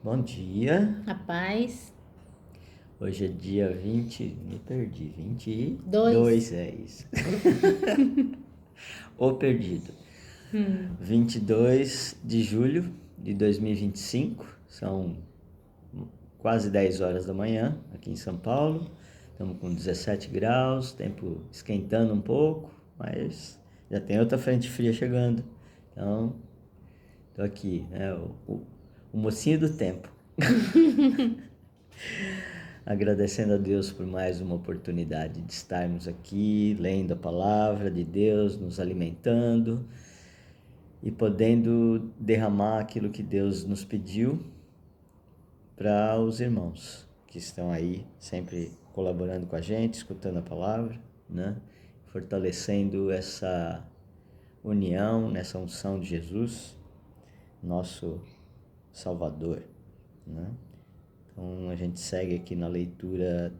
Bom dia, A paz. hoje é dia 20, me perdi, Dois. 22 é isso. O perdido. Hum. 22 de julho de 2025, são quase 10 horas da manhã aqui em São Paulo. Estamos com 17 graus, tempo esquentando um pouco, mas já tem outra frente fria chegando. Então, tô aqui, né, o mocinho do tempo. Agradecendo a Deus por mais uma oportunidade de estarmos aqui, lendo a palavra de Deus, nos alimentando e podendo derramar aquilo que Deus nos pediu para os irmãos que estão aí sempre colaborando com a gente, escutando a palavra, né? Fortalecendo essa união, nessa unção de Jesus, nosso Salvador, né? Então a gente segue aqui na leitura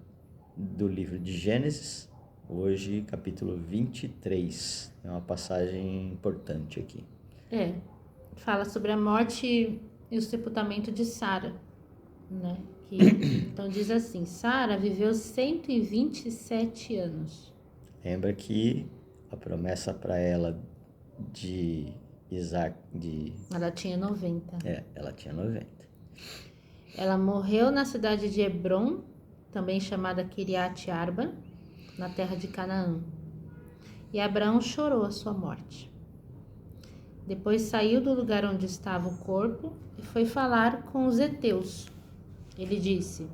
do livro de Gênesis, hoje capítulo 23, é uma passagem importante aqui. Fala sobre a morte e o sepultamento de Sara, né? Então diz assim: Sara viveu 127 anos. Lembra que a promessa para ela de Isaac, Ela tinha 90. ela tinha 90. Ela morreu na cidade de Hebrom, também chamada Kiriat Arba, na terra de Canaã. E Abraão chorou a sua morte. Depois saiu do lugar onde estava o corpo e foi falar com os heteus. Ele disse: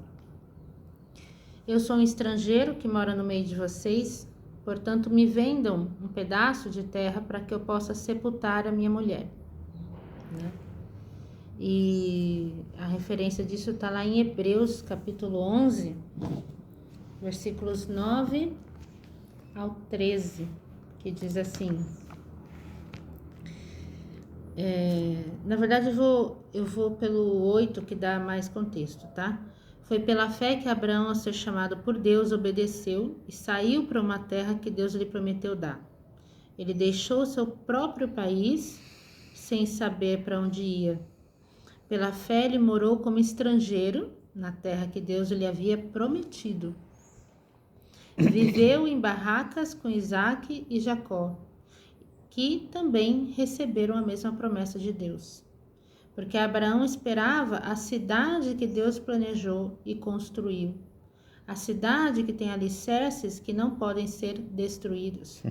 Eu sou um estrangeiro que mora no meio de vocês, portanto me vendam um pedaço de terra para que eu possa sepultar a minha mulher. Né? E a referência disso está lá em Hebreus capítulo 11, versículos 9 ao 13, que diz assim... na verdade eu vou pelo 8, que dá mais contexto, tá? Foi pela fé que Abraão, ao ser chamado por Deus, obedeceu e saiu para uma terra que Deus lhe prometeu dar. Ele deixou seu próprio país sem saber para onde ia. Pela fé ele morou como estrangeiro na terra que Deus lhe havia prometido. Viveu em barracas com Isaque e Jacó, que também receberam a mesma promessa de Deus. Porque Abraão esperava a cidade que Deus planejou e construiu. A cidade que tem alicerces que não podem ser destruídos.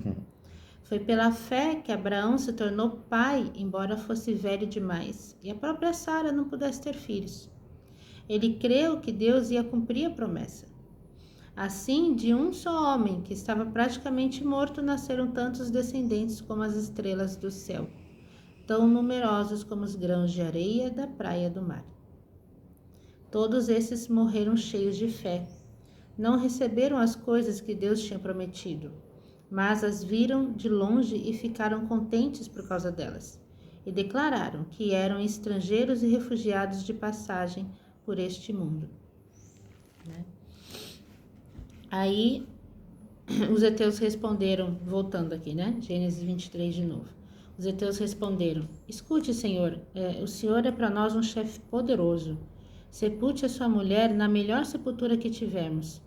Foi pela fé que Abraão se tornou pai, embora fosse velho demais, e a própria Sara não pudesse ter filhos. Ele creu que Deus ia cumprir a promessa. Assim, de um só homem, que estava praticamente morto, nasceram tantos descendentes como as estrelas do céu, tão numerosos como os grãos de areia da praia do mar. Todos esses morreram cheios de fé. Não receberam as coisas que Deus tinha prometido, mas as viram de longe e ficaram contentes por causa delas, e declararam que eram estrangeiros e refugiados de passagem por este mundo. Aí os heteus responderam, voltando aqui, né? Gênesis 23 de novo. Os heteus responderam: Escute, Senhor, o Senhor é para nós um chefe poderoso. Sepulte a sua mulher na melhor sepultura que tivermos.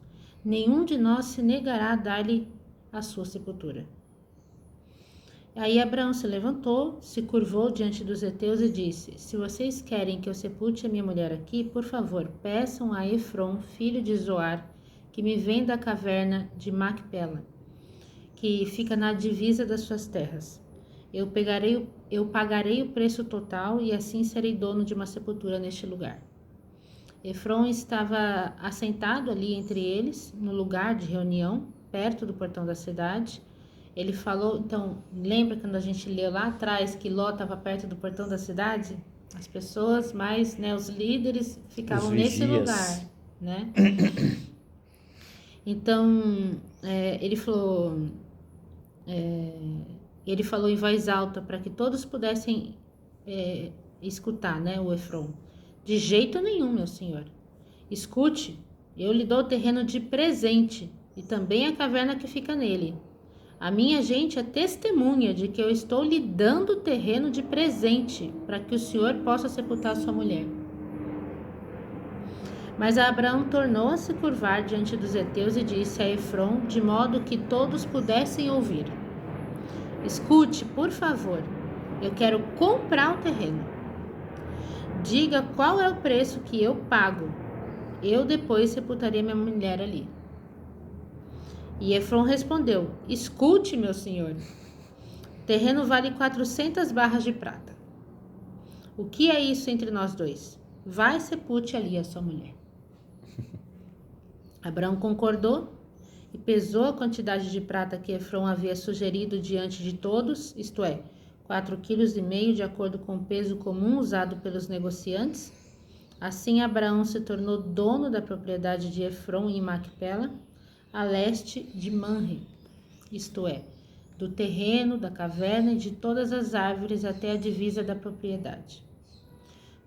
Nenhum de nós se negará a dar-lhe a sua sepultura. Aí Abraão se levantou, se curvou diante dos heteus e disse: Se vocês querem que eu sepulte a minha mulher aqui, por favor, peçam a Efron, filho de Zoar, que me venda a caverna de Macpela, que fica na divisa das suas terras. Eu pagarei o preço total e assim serei dono de uma sepultura neste lugar. Efron estava assentado ali entre eles, no lugar de reunião, perto do portão da cidade. Ele falou, então, lembra quando a gente leu lá atrás que Ló estava perto do portão da cidade? As pessoas mais, né, os líderes ficavam nesse lugar, né? Então, ele falou em voz alta para que todos pudessem escutar, né, o Efron. De jeito nenhum, meu senhor. Escute, eu lhe dou o terreno de presente e também a caverna que fica nele. A minha gente é testemunha de que eu estou lhe dando o terreno de presente para que o senhor possa sepultar sua mulher. Mas Abraão tornou a se curvar diante dos heteus e disse a Efron, de modo que todos pudessem ouvir: escute, por favor, eu quero comprar o terreno. Diga qual é o preço que eu pago. Eu depois sepultaria minha mulher ali. E Efron respondeu: escute, meu senhor, o terreno vale 400 barras de prata. O que é isso entre nós dois? Vai, sepulte ali a sua mulher. Abraão concordou e pesou a quantidade de prata que Efron havia sugerido diante de todos, isto é, 4,5 kg, de acordo com o peso comum usado pelos negociantes. Assim, Abraão se tornou dono da propriedade de Efron em Macpela, a leste de Manre, isto é, do terreno, da caverna e de todas as árvores até a divisa da propriedade.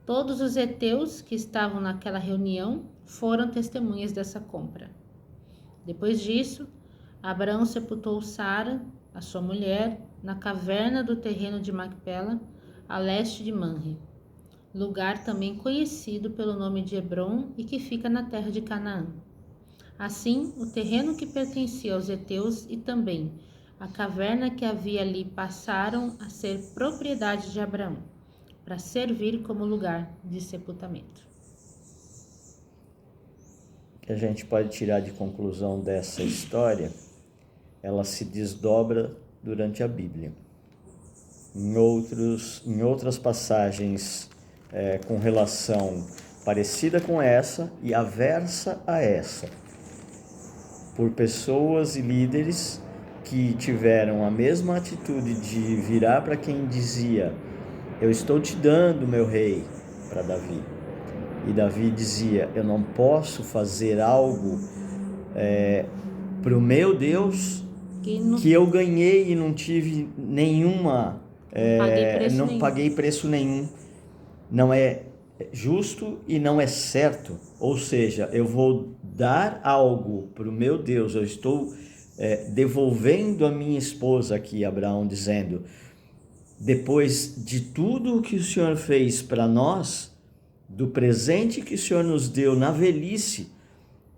Todos os heteus que estavam naquela reunião foram testemunhas dessa compra. Depois disso, Abraão sepultou Sara, a sua mulher, na caverna do terreno de Macpela, a leste de Manre, lugar também conhecido pelo nome de Hebrom e que fica na terra de Canaã. Assim, o terreno que pertencia aos heteus e também a caverna que havia ali passaram a ser propriedade de Abraão, para servir como lugar de sepultamento. O que a gente pode tirar de conclusão dessa história, ela se desdobra durante a Bíblia. Em outras passagens com relação parecida com essa e aversa a essa, por pessoas e líderes que tiveram a mesma atitude de virar para quem dizia: eu estou te dando, meu rei, para Davi. E Davi dizia: eu não posso fazer algo para o meu Deus que eu ganhei e não tive nenhuma, não paguei preço nenhum. Não é justo e não é certo. Ou seja, eu vou dar algo para o meu Deus, eu estou devolvendo a minha esposa aqui, Abraão dizendo: depois de tudo o que o Senhor fez para nós, do presente que o Senhor nos deu na velhice,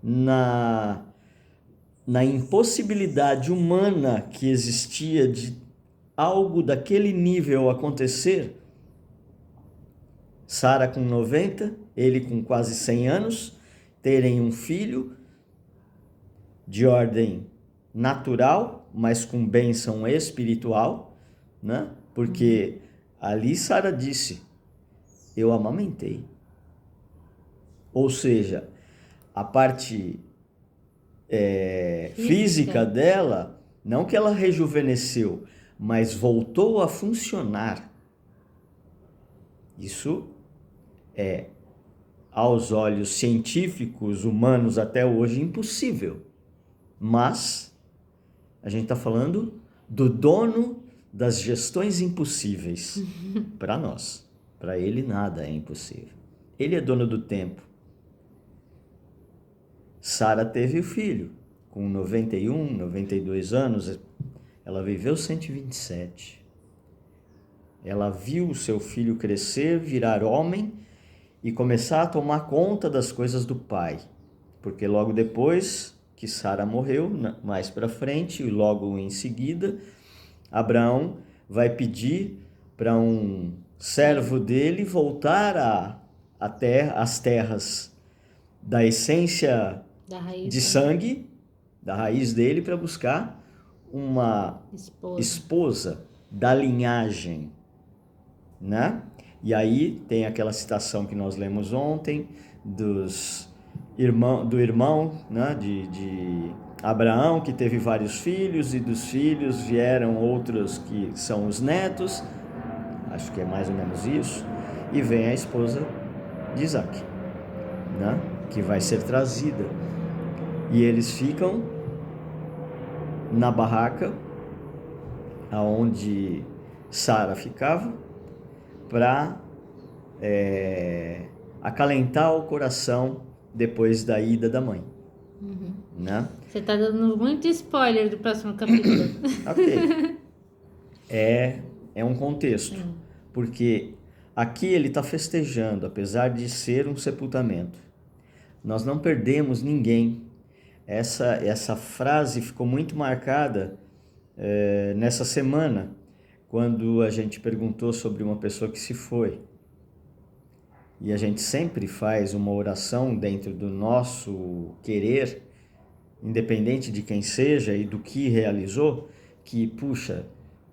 na impossibilidade humana que existia de algo daquele nível acontecer, Sara com 90, ele com quase 100 anos, terem um filho de ordem natural, mas com bênção espiritual, né? Porque ali Sara disse: eu amamentei. Ou seja, a parte física dela, não que ela rejuvenesceu, mas voltou a funcionar. Isso é, aos olhos científicos, humanos até hoje, impossível. Mas a gente está falando do dono das gestões impossíveis para nós. Para ele nada é impossível. Ele é dono do tempo. Sara teve o filho com 91, 92 anos. Ela viveu 127. Ela viu o seu filho crescer, virar homem e começar a tomar conta das coisas do pai. Porque logo depois que Sara morreu, mais para frente, e logo em seguida, Abraão vai pedir para um servo dele voltar às terras da essência de sangue, da raiz dele, para buscar uma esposa da linhagem, né? E aí tem aquela citação que nós lemos ontem do irmão, né, de Abraão, que teve vários filhos, e dos filhos vieram outros que são os netos, acho que é mais ou menos isso, e vem a esposa de Isaac, né, que vai ser trazida. E eles ficam na barraca aonde Sara ficava para acalentar o coração depois da ida da mãe. Né? Você está dando muito spoiler do próximo capítulo. Ok. É um contexto, porque aqui ele está festejando, apesar de ser um sepultamento. nós não perdemos ninguém. Essa frase ficou muito marcada nessa semana, quando a gente perguntou sobre uma pessoa que se foi. E a gente sempre faz uma oração dentro do nosso querer, independente de quem seja e do que realizou, que, puxa,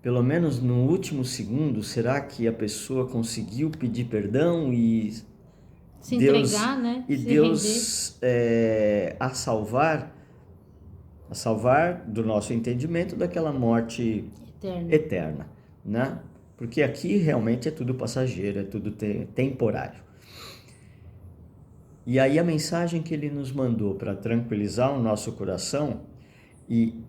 pelo menos no último segundo, será que a pessoa conseguiu pedir perdão e Se Deus, entregar, né? e Se Deus a salvar do nosso entendimento daquela morte render eterna, né? Porque aqui realmente é tudo passageiro, é tudo temporário. E aí a mensagem que ele nos mandou para tranquilizar o nosso coração e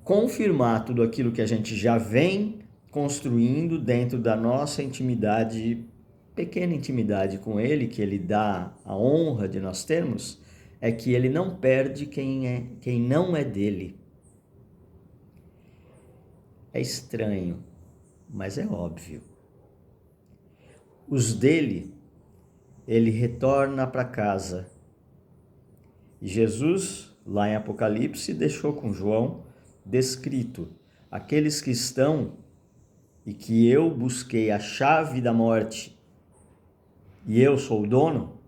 confirmar tudo aquilo que a gente já vem construindo dentro da nossa intimidade, pequena intimidade com ele, que ele dá a honra de nós termos, é que ele não perde quem não é dele. É estranho, mas é óbvio. Os dele, ele retorna para casa. E Jesus, lá em Apocalipse, deixou com João descrito: aqueles que estão e que eu busquei a chave da morte e eu sou o dono,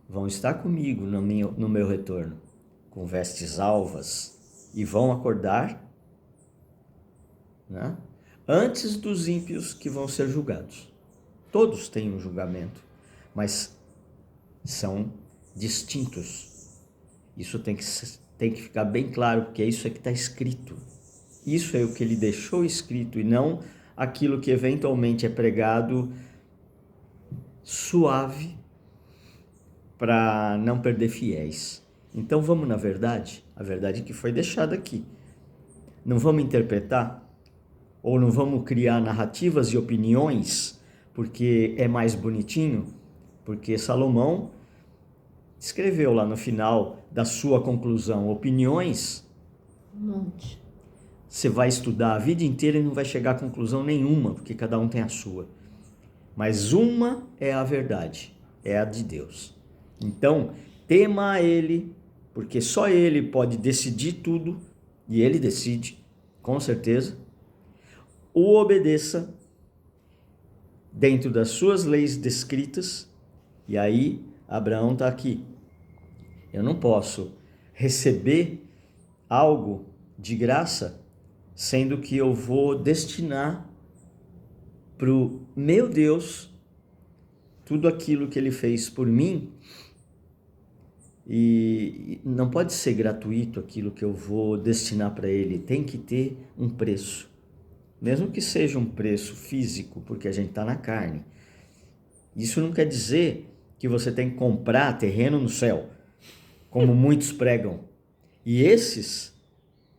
vão estar comigo no meu retorno, com vestes alvas, e vão acordar, né? Antes dos ímpios que vão ser julgados. Todos têm um julgamento, mas são distintos. Isso tem que ficar bem claro, porque é isso que está escrito. Isso é o que ele deixou escrito e não aquilo que eventualmente é pregado suave para não perder fiéis. Então vamos na verdade, a verdade que foi deixada aqui. Não vamos interpretar ou não vamos criar narrativas e opiniões porque é mais bonitinho, porque Salomão escreveu lá no final da sua conclusão opiniões. Um monte. Você vai estudar a vida inteira e não vai chegar a conclusão nenhuma, porque cada um tem a sua. Mas uma é a verdade, é a de Deus. Então, tema a Ele, porque só Ele pode decidir tudo, e Ele decide, com certeza. O obedeça dentro das suas leis descritas, e aí Abraão está aqui. Eu não posso receber algo de graça, sendo que eu vou destinar para o meu Deus tudo aquilo que Ele fez por mim, e não pode ser gratuito aquilo que eu vou destinar para Ele, tem que ter um preço, mesmo que seja um preço físico, porque a gente está na carne. Isso não quer dizer que você tem que comprar terreno no céu, como muitos pregam. E esses,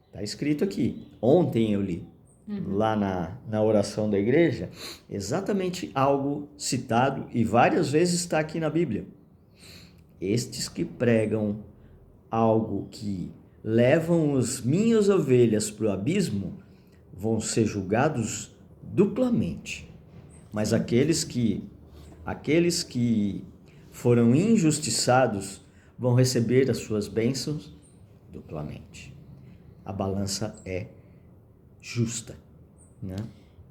está escrito aqui, ontem eu li, lá na oração da igreja, exatamente algo citado e várias vezes está aqui na Bíblia. Estes que pregam algo que levam as minhas ovelhas para o abismo vão ser julgados duplamente. Mas aqueles que foram injustiçados vão receber as suas bênçãos duplamente. A balança é justa, né?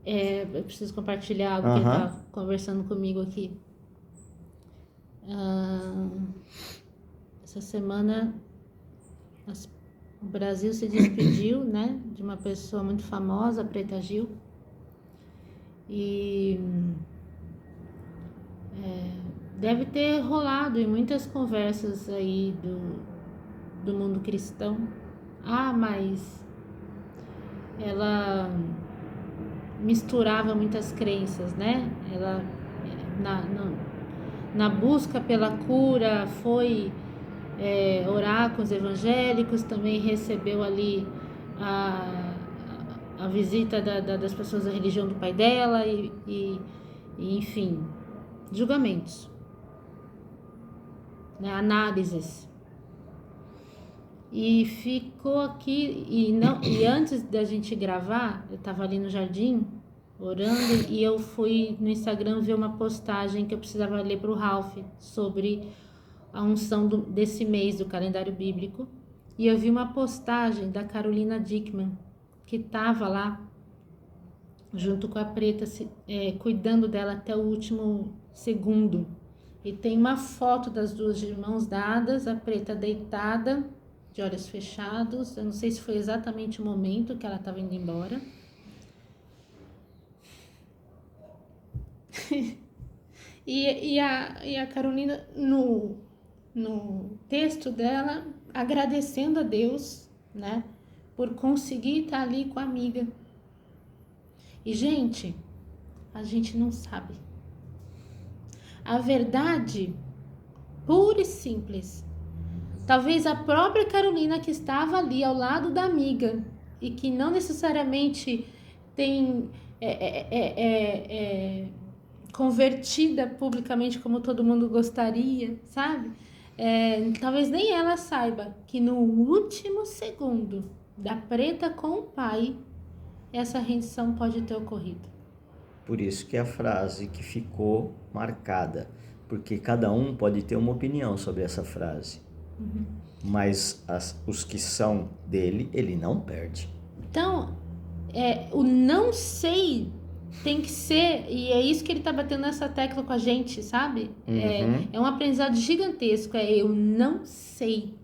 Eu preciso compartilhar algo que ele está conversando comigo aqui. Essa semana o Brasil se despediu, né, de uma pessoa muito famosa, a Preta Gil, e deve ter rolado em muitas conversas aí do mundo cristão. Mas ela misturava muitas crenças, né? Ela na busca pela cura foi orar com os evangélicos, também recebeu ali a visita das pessoas da religião do pai dela e enfim, julgamentos, né? Análises. E ficou aqui, e antes da gente gravar, eu estava ali no jardim, orando, e eu fui no Instagram ver uma postagem que eu precisava ler para o Ralph sobre a unção desse mês do calendário bíblico. E eu vi uma postagem da Carolina Dickman, que estava lá junto com a Preta, cuidando dela até o último segundo. E tem uma foto das duas de mãos dadas, a Preta deitada, de olhos fechados. Eu não sei se foi exatamente o momento que ela estava indo embora. e a Carolina, no texto dela, agradecendo a Deus, né, por conseguir estar ali com a amiga. E, gente, a gente não sabe. A verdade, pura e simples. Talvez a própria Carolina, que estava ali ao lado da amiga e que não necessariamente tem convertida publicamente como todo mundo gostaria, sabe? Talvez nem ela saiba que no último segundo da Preta com o pai, essa rendição pode ter ocorrido. Por isso que é a frase que ficou marcada, porque cada um pode ter uma opinião sobre essa frase, mas os que são dele, ele não perde. Então, o não sei tem que ser, e é isso que ele tá batendo nessa tecla com a gente, sabe? É um aprendizado gigantesco, eu não sei.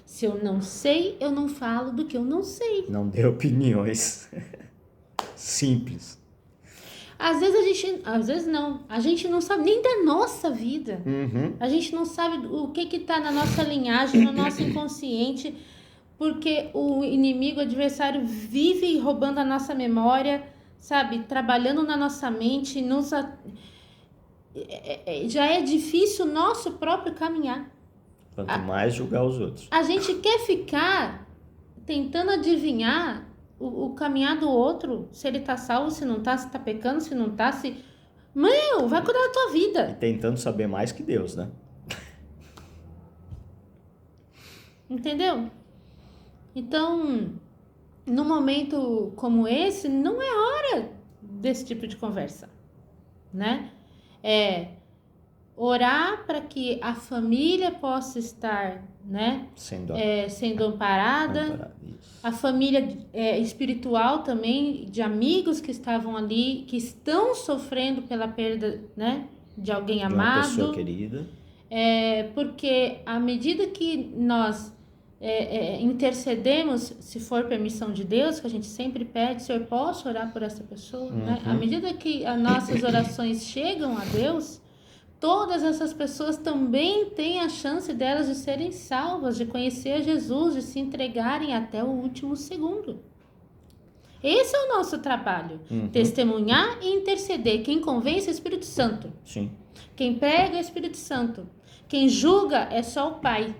Se eu não sei, eu não falo do que eu não sei. Não dê opiniões. Simples. Às vezes a gente não sabe nem da nossa vida. A gente não sabe o que tá na nossa linhagem, no nosso inconsciente, porque o inimigo, o adversário, vive roubando a nossa memória, sabe? Trabalhando na nossa mente, já é difícil o nosso próprio caminhar. Quanto mais julgar os outros. A gente quer ficar tentando adivinhar o caminhar do outro, se ele tá salvo, se não tá, se tá pecando, se não tá, se... vai cuidar da tua vida. E tentando saber mais que Deus, né? Entendeu? Então, num momento como esse, não é hora desse tipo de conversa, né? Orar para que a família possa estar, né, sendo amparada. A família espiritual também, de amigos que estavam ali, que estão sofrendo pela perda, né, de alguém amado. De uma pessoa querida. Porque à medida que nós intercedemos, se for permissão de Deus, que a gente sempre pede, Senhor, posso orar por essa pessoa? Né? À medida que as nossas orações chegam a Deus, todas essas pessoas também têm a chance delas de serem salvas, de conhecer Jesus, de se entregarem até o último segundo. Esse é o nosso trabalho. Testemunhar e interceder. Quem convence é o Espírito Santo. Sim. Quem prega é o Espírito Santo. Quem julga é só o Pai.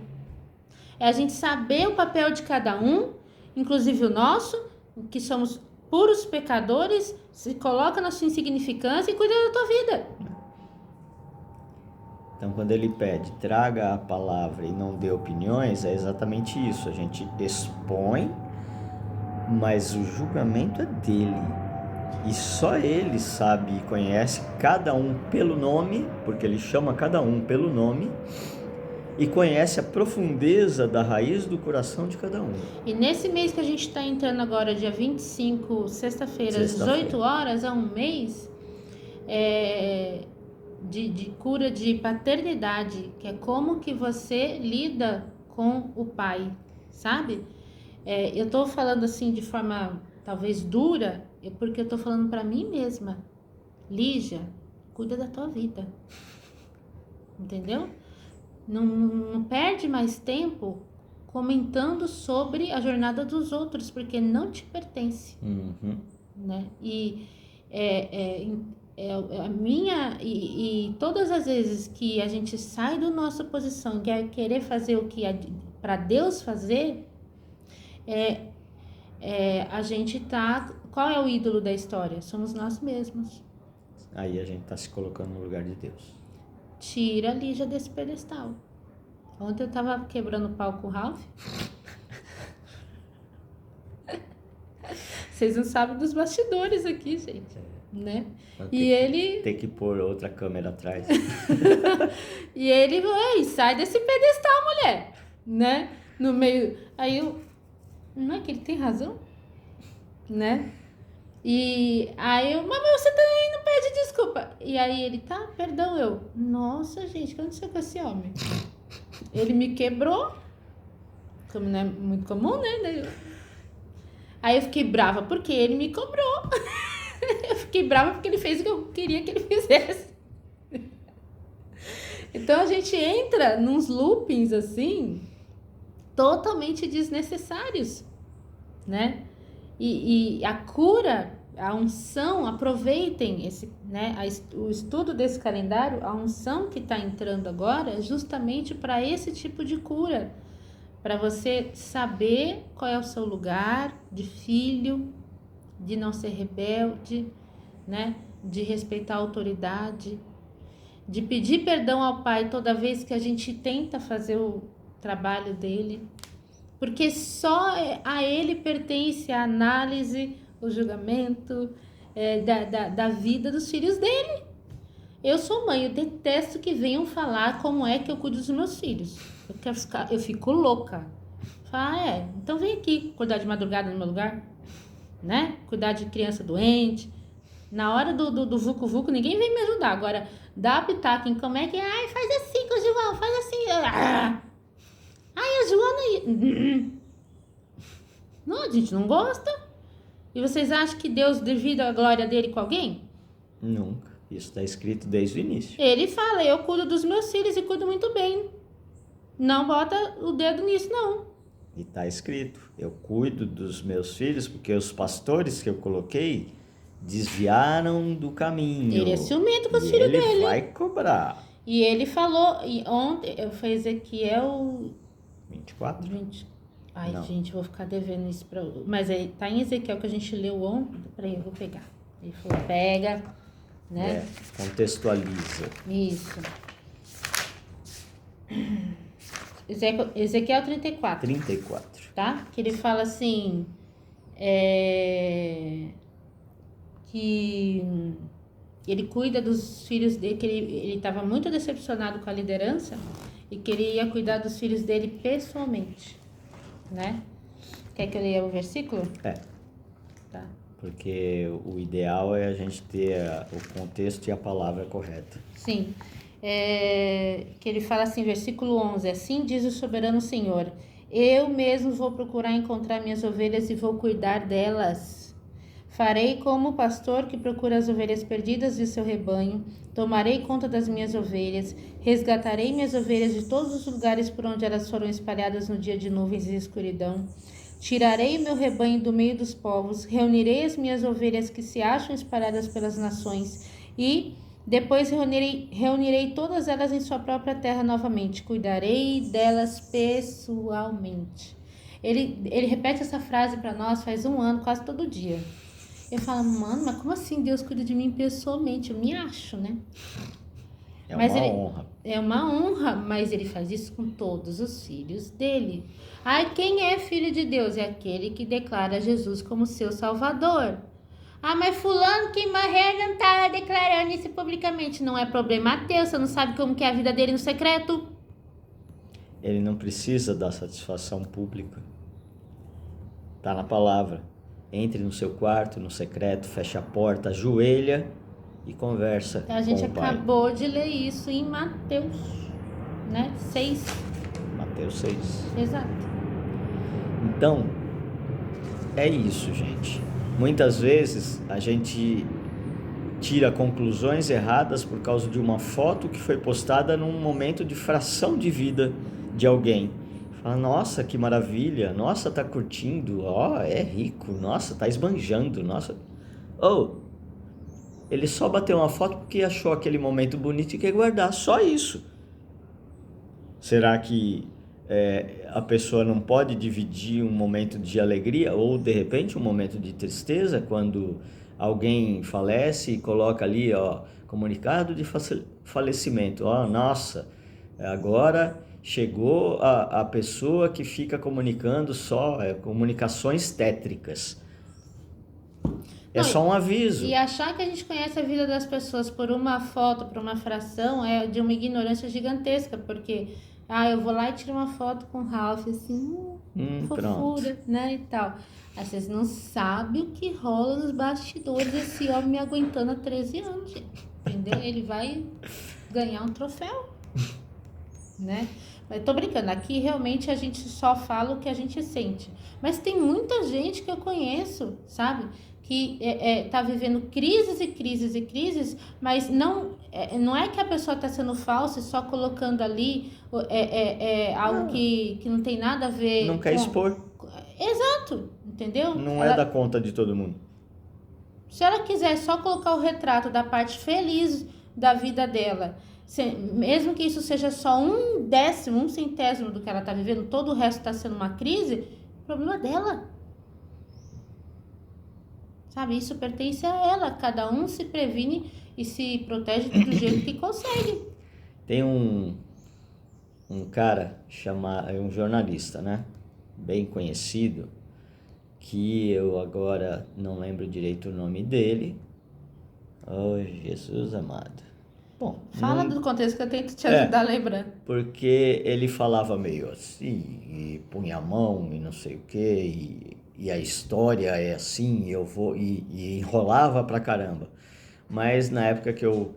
É a gente saber o papel de cada um, inclusive o nosso, que somos puros pecadores, se coloca na sua insignificância e cuida da tua vida. Então, quando ele pede, traga a palavra e não dê opiniões, é exatamente isso. A gente expõe, mas o julgamento é dele. E só ele sabe e conhece cada um pelo nome, porque ele chama cada um pelo nome, e conhece a profundeza da raiz do coração de cada um. E nesse mês que a gente está entrando agora, dia 25, sexta-feira, às 18 horas, há um mês... De cura de paternidade, que é como que você lida com o pai, sabe? Eu tô falando assim de forma talvez dura, porque eu tô falando para mim mesma. Lígia, cuida da tua vida. Entendeu? Não perde mais tempo comentando sobre a jornada dos outros, porque não te pertence. Né? E a minha e todas as vezes que a gente sai da nossa posição e quer querer fazer o que é para Deus fazer, a gente tá... Qual é o ídolo da história? Somos nós mesmos. Aí a gente tá se colocando no lugar de Deus. Tira a Lígia desse pedestal. Ontem eu tava quebrando o pau com o Ralph. Vocês não sabem dos bastidores aqui, gente. né? Vai E ele... Ter que pôr outra câmera atrás. E ele, ei, sai desse pedestal, mulher, né? No meio... Aí eu... Não é que ele tem razão? Né? E aí eu, mas você também não pede desculpa. E aí ele, tá, perdão, eu. Nossa, gente, o que aconteceu com esse homem? Ele me quebrou, como não é muito comum, né? Aí eu fiquei brava porque ele me cobrou. Eu fiquei brava porque ele fez o que eu queria que ele fizesse. Então a gente entra nos loopings assim, totalmente desnecessários, né? E a cura, a unção, aproveitem esse, né, o estudo desse calendário, a unção que está entrando agora é justamente para esse tipo de cura, para você saber qual é o seu lugar de filho, de não ser rebelde, né, de respeitar a autoridade, de pedir perdão ao Pai toda vez que a gente tenta fazer o trabalho dele. Porque só a ele pertence a análise, o julgamento da vida dos filhos dele. Eu sou mãe, eu detesto que venham falar como é que eu cuido dos meus filhos. Eu fico louca. Fala, então vem aqui cuidar de madrugada no meu lugar, né? Cuidar de criança doente. Na hora do vucu-vucu, ninguém vem me ajudar. Agora, dá pitaco em como é que... Ai, faz assim com o João, faz assim... Ai, a Joana... Não, a gente não gosta. E vocês acham que Deus divide a glória dele com alguém? Nunca. Isso está escrito desde o início. Ele fala, eu cuido dos meus filhos e cuido muito bem. Não bota o dedo nisso, não. E está escrito, eu cuido dos meus filhos porque os pastores que eu coloquei desviaram do caminho. Ele é ciumento com os filhos dele. Ele vai cobrar. E ele falou, e ontem, foi Ezequiel... 24? 20. Ai, Não. gente, eu vou ficar devendo isso pra... Mas aí, tá em Ezequiel que a gente leu ontem. Peraí, eu vou pegar. Ele falou, pega, né? Contextualiza. Isso. Ezequiel 34. 34. Tá? Que ele fala assim... que ele cuida dos filhos dele, que ele estava muito decepcionado com a liderança e que ele ia cuidar dos filhos dele pessoalmente, né? Quer que eu leia o versículo? Tá. Porque o ideal é a gente ter o contexto e a palavra correta. Sim. Que ele fala assim, versículo 11, assim diz o soberano Senhor, eu mesmo vou procurar encontrar minhas ovelhas e vou cuidar delas. Farei como o pastor que procura as ovelhas perdidas de seu rebanho, tomarei conta das minhas ovelhas, resgatarei minhas ovelhas de todos os lugares por onde elas foram espalhadas no dia de nuvens e escuridão. Tirarei o meu rebanho do meio dos povos, reunirei as minhas ovelhas que se acham espalhadas pelas nações e depois reunirei todas elas em sua própria terra novamente. Cuidarei delas pessoalmente. Ele repete essa frase para nós faz 1 ano, quase todo dia. Eu falo, mano, mas como assim Deus cuida de mim pessoalmente? Eu me acho, né? Honra. É uma honra, mas ele faz isso com todos os filhos dele. Ai, quem é filho de Deus? É aquele que declara Jesus como seu salvador. Ah, mas fulano que morreu não tá declarando isso publicamente. Não é problema teu, você não sabe como que é a vida dele no secreto. Ele não precisa da satisfação pública. Tá na palavra. Entre no seu quarto, no secreto, fecha a porta, ajoelha e conversa. A gente com o Pai. acabou de ler isso em Mateus, né? 6. Mateus 6. Exato. Então, é isso, gente. Muitas vezes a gente tira conclusões erradas por causa de uma foto que foi postada num momento de fração de vida de alguém. Fala, nossa, que maravilha, nossa, tá curtindo, ó, é rico, nossa, tá esbanjando, nossa. Ele só bateu uma foto porque achou aquele momento bonito e quer guardar, só isso. Será que a pessoa não pode dividir um momento de alegria ou, de repente, um momento de tristeza quando alguém falece e coloca ali, ó, comunicado de falecimento, ó, nossa, agora chegou a pessoa que fica comunicando só comunicações tétricas. É só um aviso. E achar que a gente conhece a vida das pessoas por uma foto, por uma fração, é de uma ignorância gigantesca, porque eu vou lá e tiro uma foto com o Ralph, assim, fofura, né, e tal. Aí vocês não sabem o que rola nos bastidores desse homem me aguentando há 13 anos, gente. Entendeu? Ele vai ganhar um troféu, né? Mas tô brincando, aqui realmente a gente só fala o que a gente sente. Mas tem muita gente que eu conheço, sabe? Que tá vivendo crises e crises e crises, mas não é que a pessoa está sendo falsa e só colocando ali algo que não tem nada a ver não quer expor. Exato, entendeu? Não é da conta de todo mundo. Se ela quiser só colocar o retrato da parte feliz da vida dela, mesmo que isso seja só 1/10, 1/100 do que ela está vivendo, todo o resto está sendo uma crise, o problema é dela. Sabe, isso pertence a ela. Cada um se previne e se protege do jeito que consegue. Tem um cara um jornalista, né? Bem conhecido, que eu agora não lembro direito o nome dele. Oh, Jesus amado. Bom, fala do contexto que eu tento te ajudar a lembrar. Porque ele falava meio assim, e punha a mão e não sei o que, e a história é assim, eu vou, e enrolava pra caramba. Mas na época que eu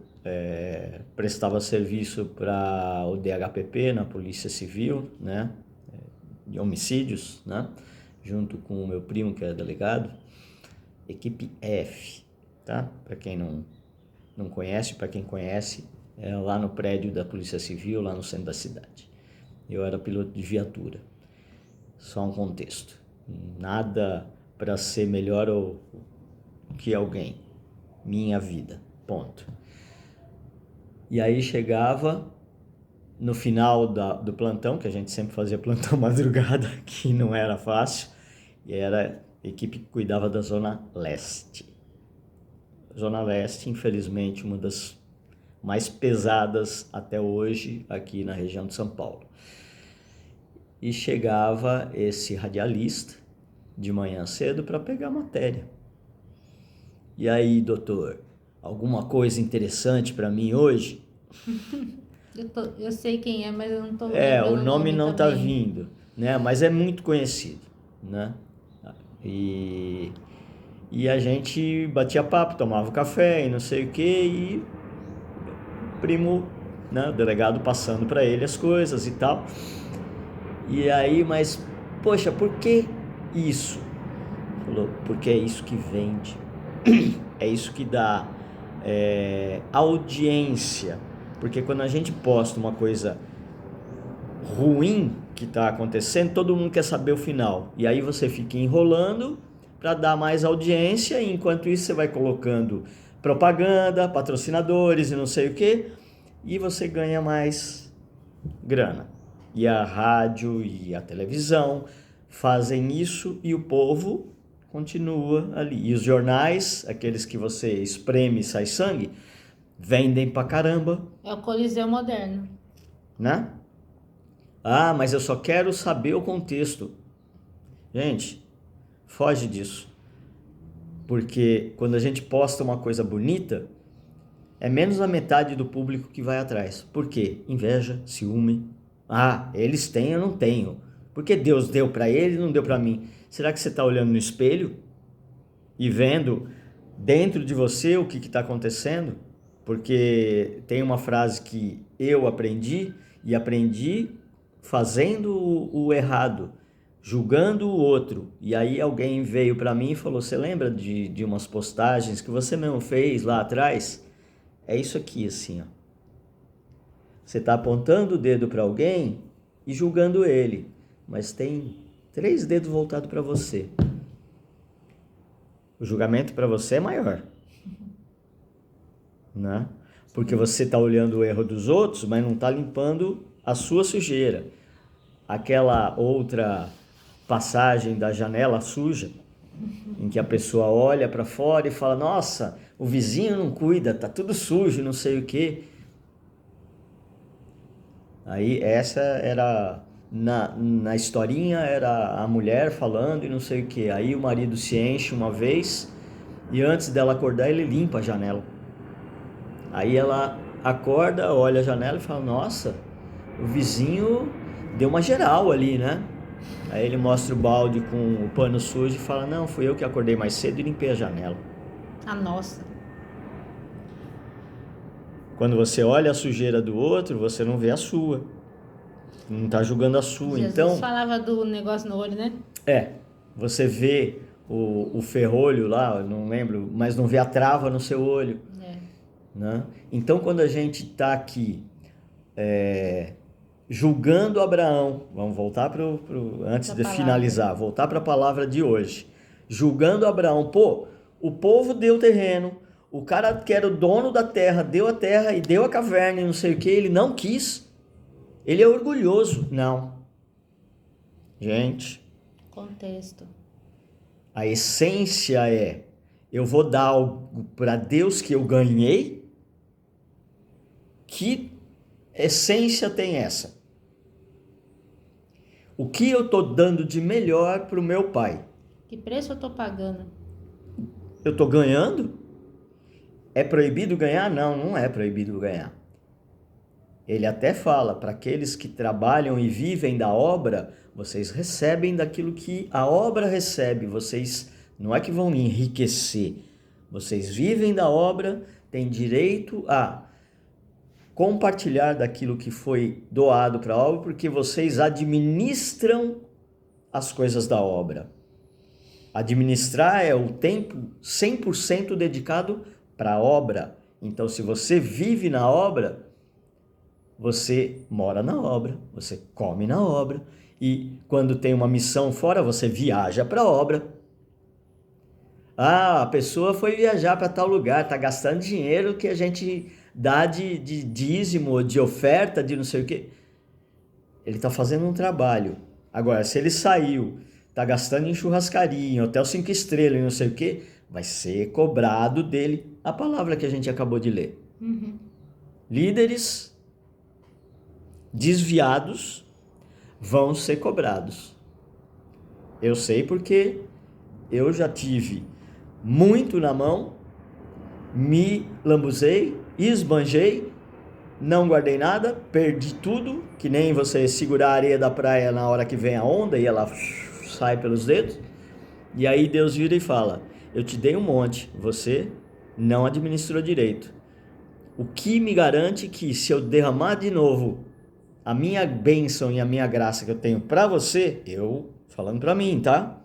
prestava serviço para o DHPP, na Polícia Civil, né, de homicídios, né, junto com o meu primo, que é delegado, equipe F, tá? Para quem não conhece, para quem conhece, é lá no prédio da Polícia Civil, lá no centro da cidade. Eu era piloto de viatura. Só um contexto. Nada para ser melhor ou que alguém. Minha vida. Ponto. E aí chegava no final do plantão, que a gente sempre fazia plantão madrugada, que não era fácil, e era a equipe que cuidava da Zona Leste. Zona Leste, infelizmente, uma das mais pesadas até hoje aqui na região de São Paulo. E chegava esse radialista de manhã cedo para pegar a matéria. E aí, doutor, alguma coisa interessante para mim hoje? Eu sei quem é, mas eu não tô o nome não tá vindo, né? Mas é muito conhecido, né? E a gente batia papo, tomava café e não sei o que, e o primo, né, o delegado passando para ele as coisas e tal. E aí, mas, poxa, por que isso? Falou, porque é isso que vende, é isso que dá audiência. Porque quando a gente posta uma coisa ruim que está acontecendo, todo mundo quer saber o final. E aí você fica enrolando para dar mais audiência, e enquanto isso você vai colocando propaganda, patrocinadores e não sei o que, e você ganha mais grana. E a rádio e a televisão fazem isso e o povo continua ali. E os jornais, aqueles que você espreme e sai sangue, vendem pra caramba. É o Coliseu moderno. Né? Mas eu só quero saber o contexto. Gente, foge disso. Porque quando a gente posta uma coisa bonita, é menos da metade do público que vai atrás. Por quê? Inveja, ciúme. Eles têm, eu não tenho. Porque Deus deu para ele e não deu para mim. Será que você está olhando no espelho e vendo dentro de você o que está acontecendo? Porque tem uma frase que eu aprendi, e aprendi fazendo o errado, julgando o outro. E aí alguém veio para mim e falou, você lembra de umas postagens que você mesmo fez lá atrás? É isso aqui, assim, ó. Você está apontando o dedo para alguém e julgando ele, mas tem 3 dedos voltados para você. O julgamento para você é maior, né? Porque você está olhando o erro dos outros, mas não está limpando a sua sujeira. Aquela outra passagem da janela suja, em que a pessoa olha para fora e fala, nossa, o vizinho não cuida, tá tudo sujo, não sei o quê. Aí essa era, na historinha, era a mulher falando e não sei o quê. Aí o marido se enche uma vez E antes dela acordar, ele limpa a janela. Aí ela acorda, olha a janela e fala: nossa, o vizinho deu uma geral ali, né? Aí ele mostra o balde com o pano sujo e fala: não, fui eu que acordei mais cedo e limpei a janela. A nossa. Quando você olha a sujeira do outro, você não vê a sua. Não está julgando a sua. Jesus Então, falava do negócio no olho, né? você vê o ferrolho lá, eu não lembro, mas não vê a trava no seu olho. Né? Então, quando a gente está aqui julgando Abraão, vamos voltar antes de finalizar, voltar para a palavra de hoje. Julgando Abraão, o povo deu terreno, o cara que era o dono da terra deu a terra e deu a caverna e não sei o que, ele não quis. Ele é orgulhoso. Não. Gente. Contexto. A essência é: eu vou dar algo para Deus que eu ganhei? Que essência tem essa? O que eu estou dando de melhor para o meu pai? Que preço eu estou pagando? Eu estou ganhando? É proibido ganhar? Não, não é proibido ganhar. Ele até fala: para aqueles que trabalham e vivem da obra, vocês recebem daquilo que a obra recebe. Vocês não é que vão enriquecer. Vocês vivem da obra, têm direito a compartilhar daquilo que foi doado para a obra, porque vocês administram as coisas da obra. Administrar é o tempo 100% dedicado para a obra. Então, se você vive na obra, você mora na obra, você come na obra, e quando tem uma missão fora, você viaja para a obra. Ah, a pessoa foi viajar para tal lugar, está gastando dinheiro que a gente dá de dízimo, de oferta, de não sei o quê. Ele está fazendo um trabalho. Agora, se ele saiu, está gastando em churrascaria, em hotel 5 estrelas e não sei o quê, vai ser cobrado dele a palavra que a gente acabou de ler. Líderes desviados vão ser cobrados. Eu sei porque eu já tive muito na mão, me lambuzei, esbanjei, não guardei nada, perdi tudo, que nem você segurar a areia da praia na hora que vem a onda e ela sai pelos dedos. E aí Deus vira e fala: eu te dei um monte, você não administrou direito. O que me garante que se eu derramar de novo a minha bênção e a minha graça que eu tenho para você, eu falando para mim, tá?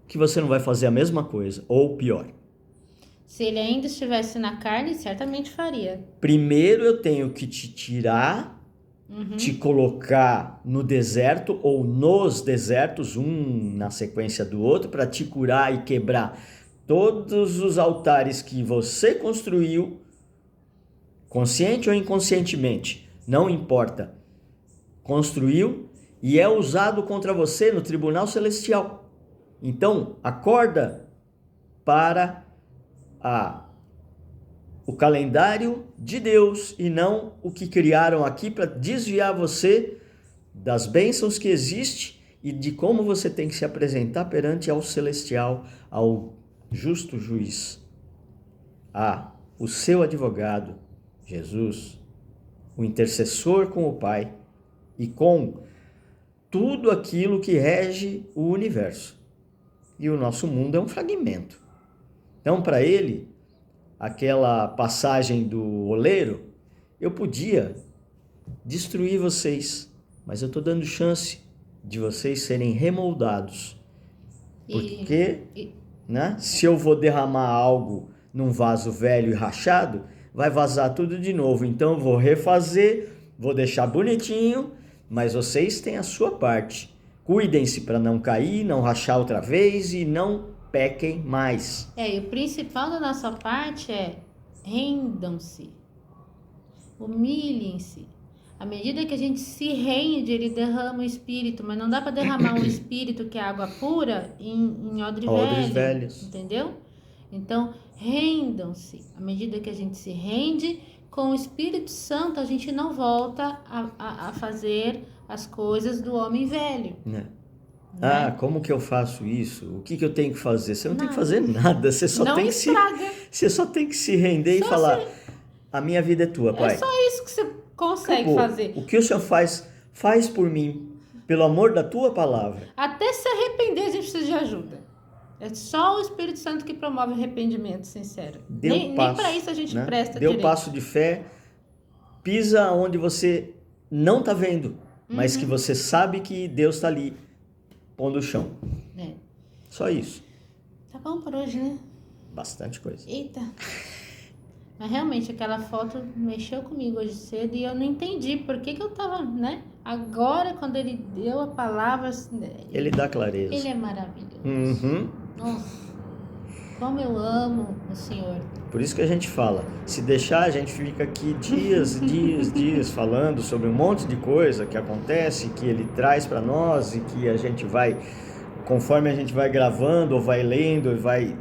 Que você não vai fazer a mesma coisa, ou pior. Se ele ainda estivesse na carne, certamente faria. Primeiro eu tenho que te tirar, te colocar no deserto ou nos desertos, um na sequência do outro, para te curar e quebrar todos os altares que você construiu, consciente ou inconscientemente, não importa, construiu e é usado contra você no tribunal celestial. Então, acorda para o calendário de Deus e não o que criaram aqui para desviar você das bênçãos que existem e de como você tem que se apresentar perante ao celestial, ao justo juiz, o seu advogado, Jesus, o intercessor com o Pai e com tudo aquilo que rege o universo. E o nosso mundo é um fragmento. Então, para ele, aquela passagem do oleiro, eu podia destruir vocês, mas eu estou dando chance de vocês serem remoldados. Porque, né, se eu vou derramar algo num vaso velho e rachado, vai vazar tudo de novo. Então, eu vou refazer, vou deixar bonitinho, mas vocês têm a sua parte. Cuidem-se para não cair, não rachar outra vez e não pequem mais. E o principal da nossa parte é: rendam-se, humilhem-se. À medida que a gente se rende, ele derrama o espírito, mas não dá para derramar um espírito que é água pura em odres velhos, entendeu? Então, rendam-se. À medida que a gente se rende, com o Espírito Santo a gente não volta a fazer as coisas do homem velho. Ah, né? como que eu faço isso? O que que eu tenho que fazer? Você não tem que Nada. fazer nada, você só Não tem que se, estraga. você só tem que se render e Só se, falar: a minha vida é tua, é pai. só isso que você consegue Acabou. fazer. O que o Senhor faz, faz por mim, pelo amor da tua palavra. Até se arrepender, a gente precisa de ajuda. É só o Espírito Santo que promove arrependimento sincero. Dê o Nem para passo, isso a gente né? presta Dê o direito. passo de fé, pisa onde você não está vendo, mas que Uhum. você sabe que Deus está ali, pondo o chão. É. Só isso. Tá bom por hoje, né? Bastante coisa. Eita. Mas realmente aquela foto mexeu comigo hoje cedo e eu não entendi por que eu tava, né? Agora, quando ele deu a palavra, Ele dá clareza. ele é maravilhoso. Uhum. Nossa, como eu amo o Senhor. Por isso que a gente fala, se deixar a gente fica aqui dias falando sobre um monte de coisa que acontece, que ele traz para nós e que a gente vai, conforme a gente vai gravando ou vai lendo, ou vai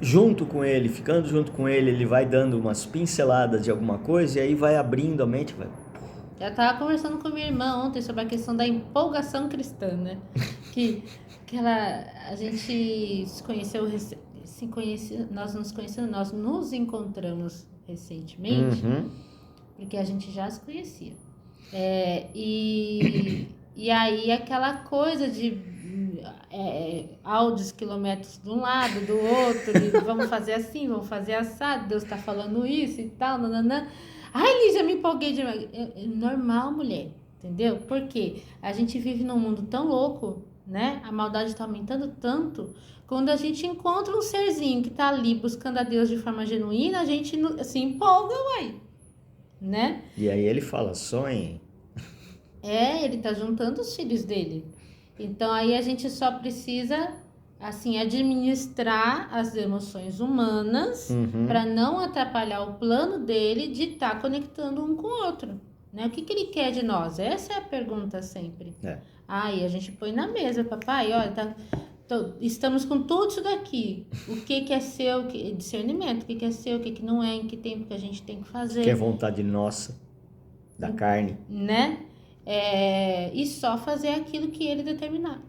junto com ele, ficando junto com ele, ele vai dando umas pinceladas de alguma coisa e aí vai abrindo a mente, vai. Eu tava conversando com minha irmã ontem sobre a questão da empolgação cristã, né? Que a gente se conheceu, nós nos conhecemos, nós nos encontramos recentemente, Uhum. porque a gente já se conhecia. E aí aquela coisa de áudios quilômetros de um lado, do outro, de vamos fazer assim, vamos fazer assado, Deus tá falando isso e tal, nananã. Ai, Lígia, me empolguei demais. É normal, mulher, entendeu? Porque a gente vive num mundo tão louco, né? A maldade tá aumentando tanto. Quando a gente encontra um serzinho que tá ali buscando a Deus de forma genuína, a gente se empolga, uai, né? E aí ele fala, sonhe. Ele tá juntando os filhos dele. Então aí a gente só precisa assim administrar as emoções humanas para não atrapalhar o plano dele de estar conectando um com o outro, né? O que ele quer de nós? Essa é a pergunta sempre. Aí a gente põe na mesa, papai, olha, estamos com tudo isso daqui. O que é seu, discernimento, o que é seu, o que não é, em que tempo que a gente tem que fazer. Que é vontade nossa, da carne. Né? E só fazer aquilo que ele determinar.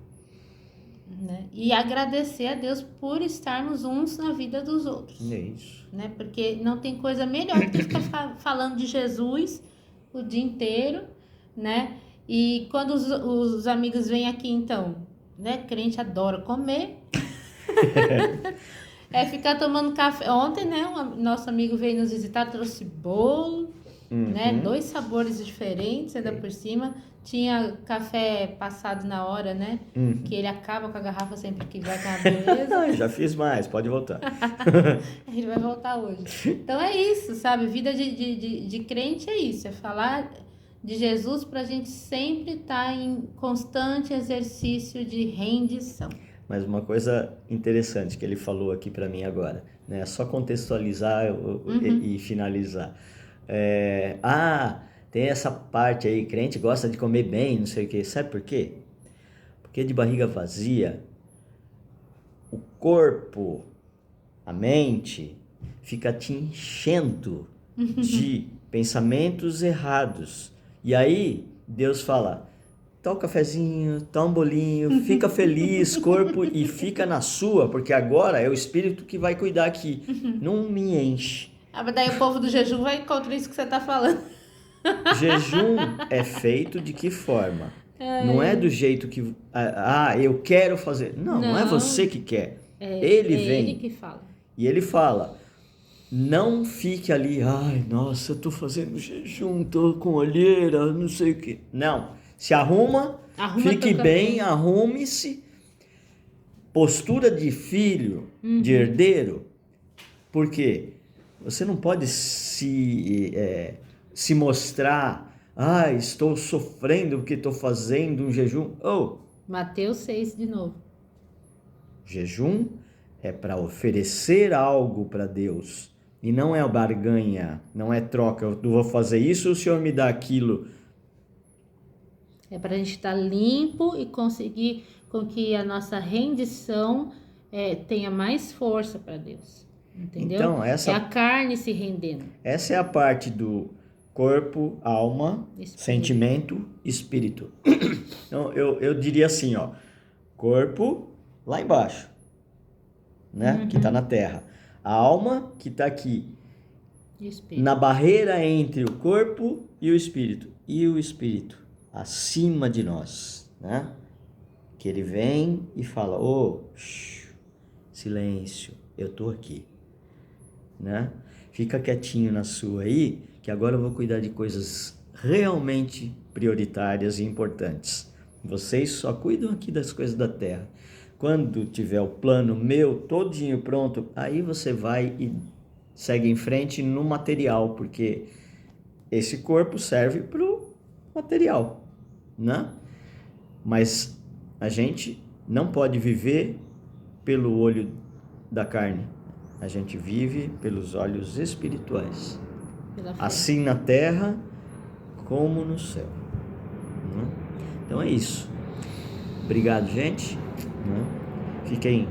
Né? E agradecer a Deus por estarmos uns na vida dos outros. É isso. Né? Porque não tem coisa melhor do que ficar falando de Jesus o dia inteiro, né? E quando os amigos vêm aqui, então, né? Crente adora comer. Ficar tomando café. Ontem, né? Nosso amigo veio nos visitar, trouxe bolo, né? 2 sabores diferentes, ainda por cima. Tinha café passado na hora, né? Que ele acaba com a garrafa sempre que vai com a beleza. Já fiz mais, pode voltar. Ele vai voltar hoje. Então é isso, sabe? Vida de crente é isso. É falar de Jesus pra gente sempre estar em constante exercício de rendição. Mas uma coisa interessante que ele falou aqui para mim agora, né? Só contextualizar e finalizar. Tem essa parte aí, crente gosta de comer bem, não sei o que. Sabe por quê? Porque de barriga vazia, o corpo, a mente, fica te enchendo de pensamentos errados. E aí, Deus fala, toma um cafezinho, toma um bolinho, fica feliz, corpo, e fica na sua, porque agora é o Espírito que vai cuidar aqui. Não me enche. Mas daí o povo do jejum vai contra isso que você tá falando. Jejum é feito de que forma? Não é do jeito que... eu quero fazer. Não é você que quer. Ele vem. Ele que fala. E ele fala, não fique ali, ai, nossa, eu tô fazendo jejum, tô com olheira, não sei o que. Não, se arruma fique bem, arrume-se. Postura de filho, de herdeiro. Por quê? Você não pode se mostrar, estou sofrendo porque estou fazendo um jejum. Mateus 6 de novo. Jejum é para oferecer algo para Deus. E não é barganha, não é troca. Eu vou fazer isso, o Senhor me dá aquilo. É para a gente estar limpo e conseguir com que a nossa rendição tenha mais força para Deus. Entendeu? Então, é a carne se rendendo. Essa é a parte do corpo, alma, Espírito. sentimento, espírito. Então, eu diria assim, ó, corpo lá embaixo, né? Que está na terra. A alma que está aqui, Espírito. na barreira entre o corpo e o espírito. E o espírito acima de nós, né? Que ele vem e fala, silêncio, eu tô aqui, né? Fica quietinho na sua aí, que agora eu vou cuidar de coisas realmente prioritárias e importantes. Vocês só cuidam aqui das coisas da terra. Quando tiver o plano meu todinho pronto, aí você vai e segue em frente no material, porque esse corpo serve para o material, né? Mas a gente não pode viver pelo olho da carne. A gente vive pelos olhos espirituais. Pela fé. Assim na terra como no céu, né? Então é isso. Obrigado, gente, né? Fiquem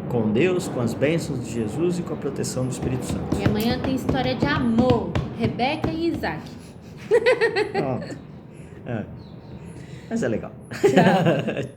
com Deus, com as bênçãos de Jesus e com a proteção do Espírito Santo. E amanhã tem história de amor. Rebeca e Isaac. Mas é legal. Tchau.